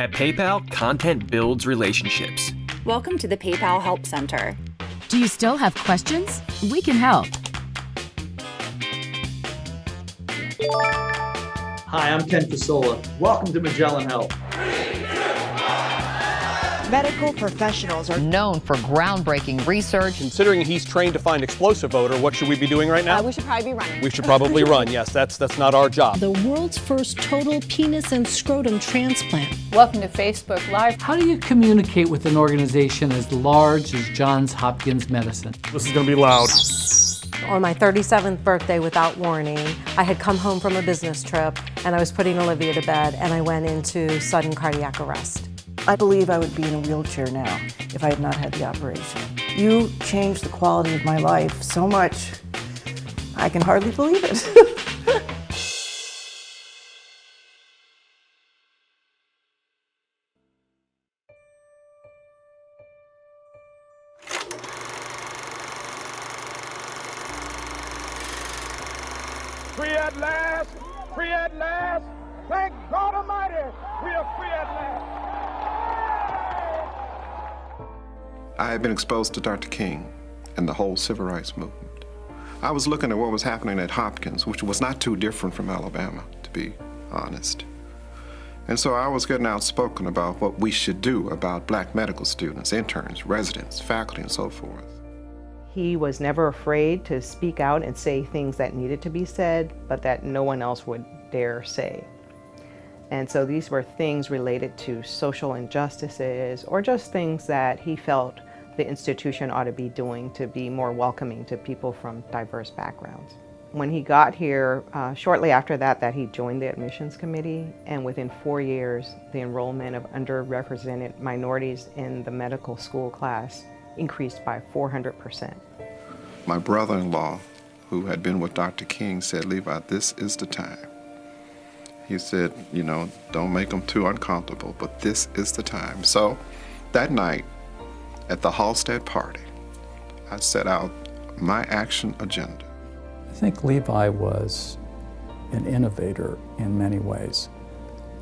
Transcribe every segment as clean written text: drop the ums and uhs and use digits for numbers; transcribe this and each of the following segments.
At PayPal, content builds relationships. Welcome to the PayPal Help Center. Do you still have questions? We can help. Hi, I'm Ken Casola. Welcome to Magellan Health. Medical professionals are known for groundbreaking research. Considering he's trained to find explosive odor, what should we be doing right now? We should probably be running. We should probably run, yes. That's not our job. The world's first total penis and scrotum transplant. Welcome to Facebook Live. How do you communicate with an organization as large as Johns Hopkins Medicine? This is going to be loud. On my 37th birthday, without warning, I had come home from a business trip and I was putting Olivia to bed and I went into sudden cardiac arrest. I believe I would be in a wheelchair now if I had not had the operation. You changed the quality of my life so much, I can hardly believe it. Free at last, free at last. Thank God Almighty, we are free at last. I had been exposed to Dr. King and the whole civil rights movement. I was looking at what was happening at Hopkins, which was not too different from Alabama, to be honest. And so I was getting outspoken about what we should do about black medical students, interns, residents, faculty, and so forth. He was never afraid to speak out and say things that needed to be said, but that no one else would dare say. And so these were things related to social injustices or just things that he felt the institution ought to be doing to be more welcoming to people from diverse backgrounds. When he got here, shortly after that he joined the admissions committee, and within 4 years, the enrollment of underrepresented minorities in the medical school class increased by 400%. My brother-in-law, who had been with Dr. King, said, "Levi, this is the time." He said, you know, don't make them too uncomfortable, but this is the time. So that night at the Halstead party, I set out my action agenda. I think Levi was an innovator in many ways,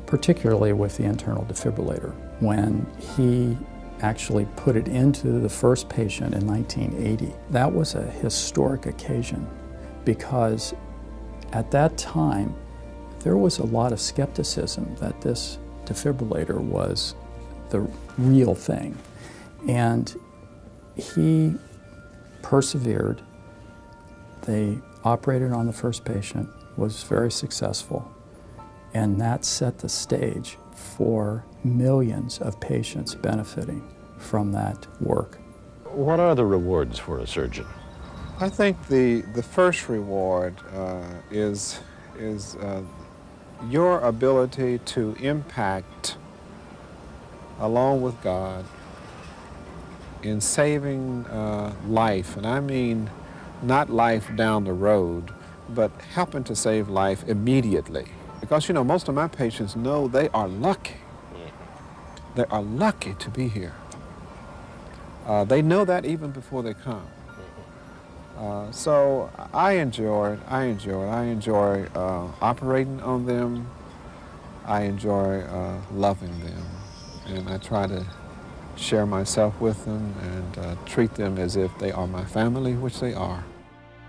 particularly with the internal defibrillator. When he actually put it into the first patient in 1980, that was a historic occasion because at that time, there was a lot of skepticism that this defibrillator was the real thing. And he persevered. They operated on the first patient, was very successful, and that set the stage for millions of patients benefiting from that work. What are the rewards for a surgeon? I think the first reward is your ability to impact, along with God, in saving life. And I mean not life down the road, but helping to save life immediately. Because, you know, most of my patients know they are lucky. They are lucky to be here. They know that even before they come. So I enjoy operating on them. I enjoy loving them. And I try to share myself with them and treat them as if they are my family, which they are.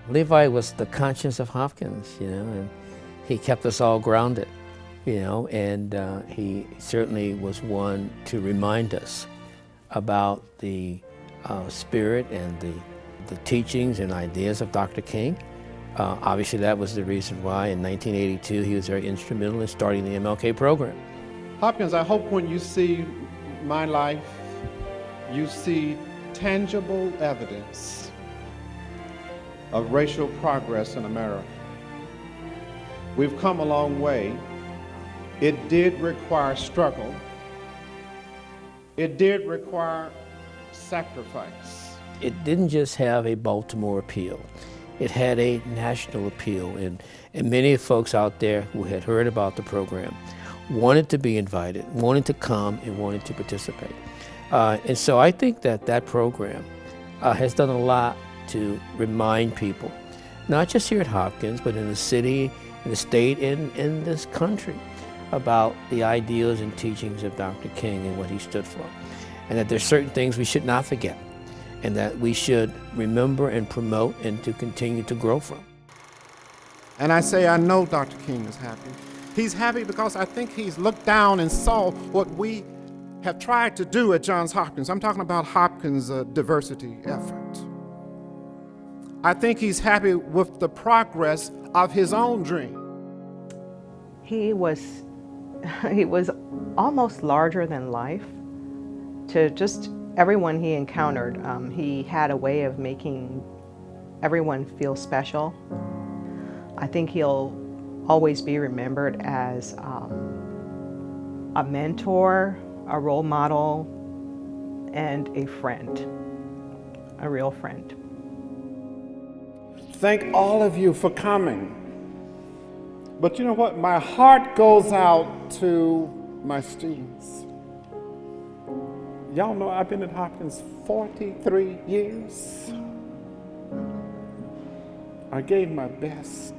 Levi was the conscience of Hopkins, you know, and he kept us all grounded, you know, and he certainly was one to remind us about the spirit and the teachings and ideas of Dr. King. Obviously, that was the reason why in 1982 he was very instrumental in starting the MLK program. Hopkins, I hope when you see my life, you see tangible evidence of racial progress in America. We've come a long way. It did require struggle. It did require sacrifice. It didn't just have a Baltimore appeal. It had a national appeal, and many folks out there who had heard about the program wanted to be invited, wanted to come, and wanted to participate. And so I think that that program has done a lot to remind people, not just here at Hopkins, but in the city, in the state, and in this country, about the ideals and teachings of Dr. King and what he stood for. And that there's certain things we should not forget, and that we should remember and promote and to continue to grow from. And I say, I know Dr. King is happy. He's happy because I think he's looked down and saw what we have tried to do at Johns Hopkins. I'm talking about Hopkins' diversity effort. I think he's happy with the progress of his own dream. He was almost larger than life to just everyone he encountered. He had a way of making everyone feel special. I think he'll always be remembered as a mentor, a role model, and a friend, a real friend. Thank all of you for coming. But you know what? My heart goes out to my students. Y'all know I've been at Hopkins 43 years. I gave my best.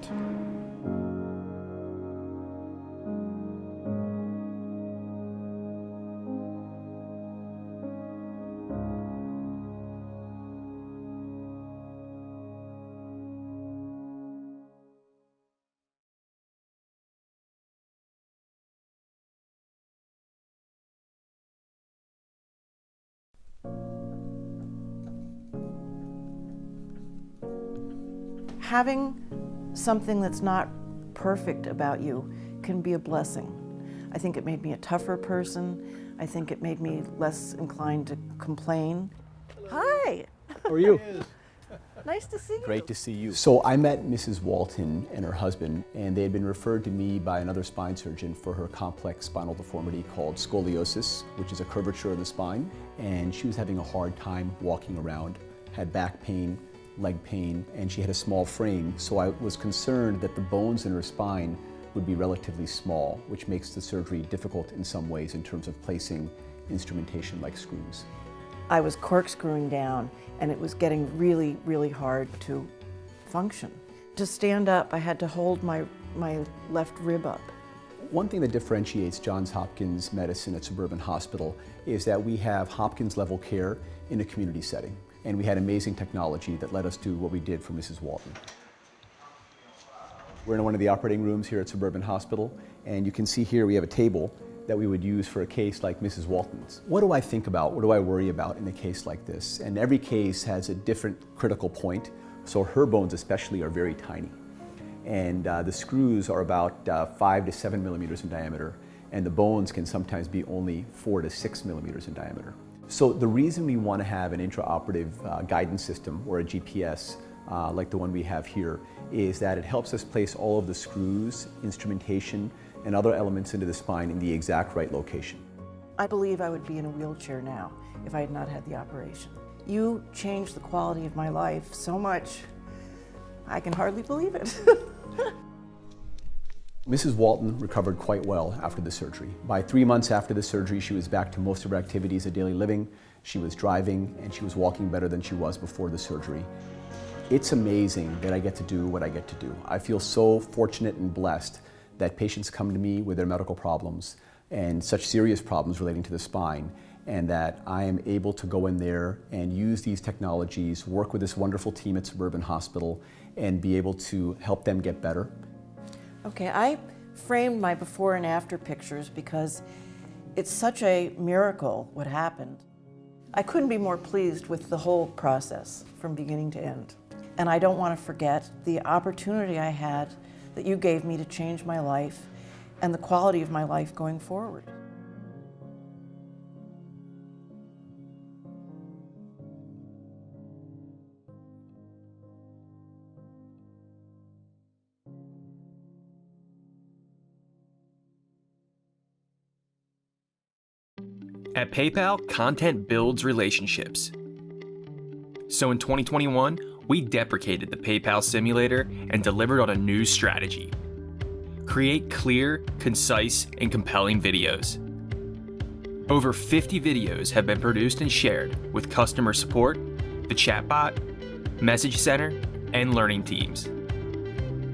Having something that's not perfect about you can be a blessing. I think it made me a tougher person. I think it made me less inclined to complain. Hi. How are you? Nice to see you. Great to see you. So I met Mrs. Walton and her husband, and they had been referred to me by another spine surgeon for her complex spinal deformity called scoliosis, which is a curvature of the spine. And she was having a hard time walking around, had back pain, leg pain, and she had a small frame. So I was concerned that the bones in her spine would be relatively small, which makes the surgery difficult in some ways in terms of placing instrumentation like screws. I was corkscrewing down, and it was getting really, really hard to function. To stand up, I had to hold my left rib up. One thing that differentiates Johns Hopkins medicine at Suburban Hospital is that we have Hopkins level care in a community setting. And we had amazing technology that let us do what we did for Mrs. Walton. We're in one of the operating rooms here at Suburban Hospital, and you can see here we have a table that we would use for a case like Mrs. Walton's. What do I think about? What do I worry about in a case like this? And every case has a different critical point, so her bones especially are very tiny. And the screws are about 5 to 7 millimeters in diameter, and the bones can sometimes be only 4 to 6 millimeters in diameter. So the reason we want to have an intraoperative guidance system or a GPS like the one we have here is that it helps us place all of the screws, instrumentation, and other elements into the spine in the exact right location. I believe I would be in a wheelchair now if I had not had the operation. You changed the quality of my life so much, I can hardly believe it. Mrs. Walton recovered quite well after the surgery. By 3 months after the surgery, she was back to most of her activities of daily living. She was driving, and she was walking better than she was before the surgery. It's amazing that I get to do what I get to do. I feel so fortunate and blessed that patients come to me with their medical problems and such serious problems relating to the spine, and that I am able to go in there and use these technologies, work with this wonderful team at Suburban Hospital, and be able to help them get better. Okay, I framed my before and after pictures because it's such a miracle what happened. I couldn't be more pleased with the whole process from beginning to end. And I don't want to forget the opportunity I had that you gave me to change my life and the quality of my life going forward. At PayPal, content builds relationships. So in 2021, we deprecated the PayPal simulator and delivered on a new strategy. Create clear, concise, and compelling videos. Over 50 videos have been produced and shared with customer support, the chatbot, message center, and learning teams.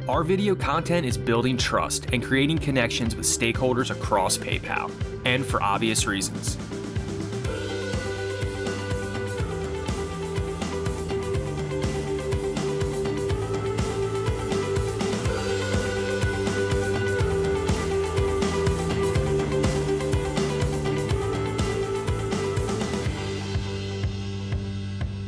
Our video content is building trust and creating connections with stakeholders across PayPal, and for obvious reasons.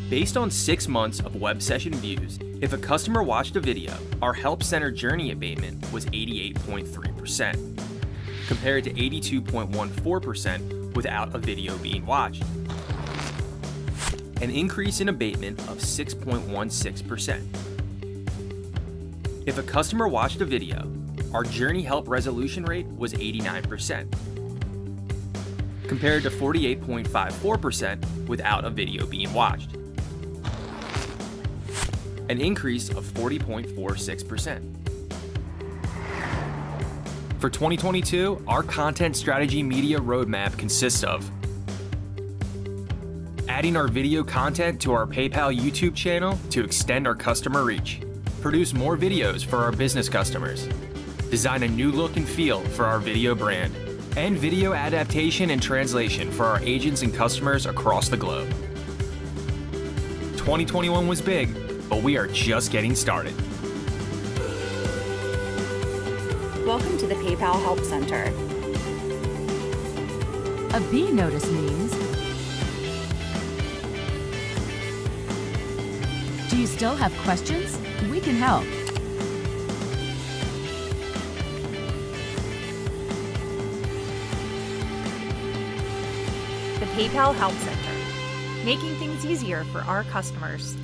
Based on 6 months of web session views, if a customer watched a video, our Help Center journey abatement was 88.3%, compared to 82.14% without a video being watched. An increase in abatement of 6.16%. If a customer watched a video, our journey help resolution rate was 89%, compared to 48.54% without a video being watched. An increase of 40.46%. For 2022, our content strategy media roadmap consists of adding our video content to our PayPal YouTube channel to extend our customer reach, produce more videos for our business customers, design a new look and feel for our video brand, and video adaptation and translation for our agents and customers across the globe. 2021 was big, but we are just getting started. Welcome to the PayPal Help Center. A B notice means, do you still have questions? We can help. The PayPal Help Center, making things easier for our customers.